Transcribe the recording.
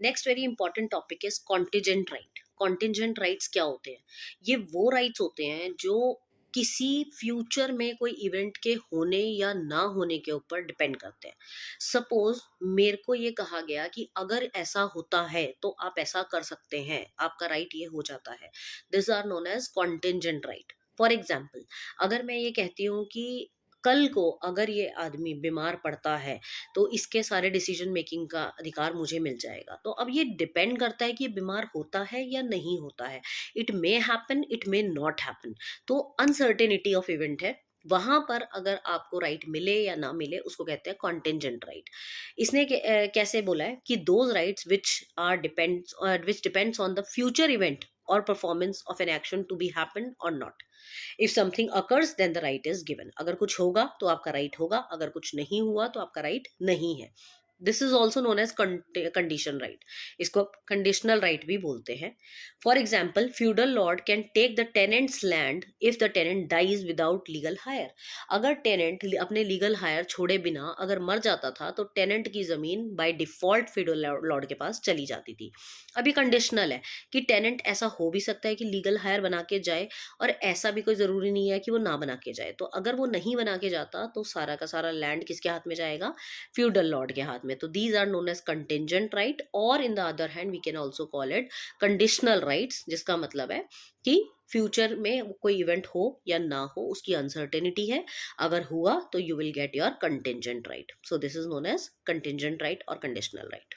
Next very important topic is contingent right. Contingent rights क्या होते हैं? ये वो राइट्स होते हैं जो किसी फ्यूचर में कोई इवेंट के होने या ना होने के ऊपर डिपेंड करते हैं। सपोज मेरे को ये कहा गया कि अगर ऐसा होता है तो आप ऐसा कर सकते हैं, आपका राइट ये हो जाता है। This are known as contingent right. For example, अगर मैं ये कहती हूँ कि कल को अगर ये आदमी बीमार पड़ता है तो इसके सारे डिसीजन मेकिंग का अधिकार मुझे मिल जाएगा। तो अब ये डिपेंड करता है कि ये बीमार होता है या नहीं होता है। It may happen, it may not happen. तो अनसर्टेनिटी ऑफ इवेंट है। वहां पर अगर आपको राइट मिले या ना मिले उसको कहते हैं कॉन्टेंजेंट राइट। इसने कैसे बोला है कि those rights which depends on the future event और performance of an action to be happen और not. If something occurs then the right is given. अगर कुछ होगा तो आपका राइट होगा, अगर कुछ नहीं हुआ तो आपका राइट नहीं है। This is also known as condition right. इसको कंडीशनल राइट भी बोलते हैं। For example, feudal lord can take the tenant's land if the tenant dies without legal heir. अगर टेनेंट अपने लीगल हायर छोड़े बिना अगर मर जाता था तो टेनेंट की जमीन बाय डिफॉल्ट फ्यूडल लॉर्ड के पास चली जाती थी। अभी कंडीशनल है कि टेनेंट ऐसा हो भी सकता है कि लीगल हायर बना के जाए, और ऐसा भी कोई जरूरी नहीं है कि वो ना बना के जाए। तो अगर वो नहीं बना के जाता तो सारा का सारा लैंड किसके हाथ में जाएगा? फ्यूडल लॉर्ड के हाथ में। तो these are known as contingent right, और in the other hand we can also call it conditional rights, जिसका मतलब है कि फ्यूचर में कोई इवेंट हो या ना हो उसकी अनसर्टेनिटी है। अगर हुआ तो you will get your contingent right. So this is known as contingent right और कंडीशनल राइट।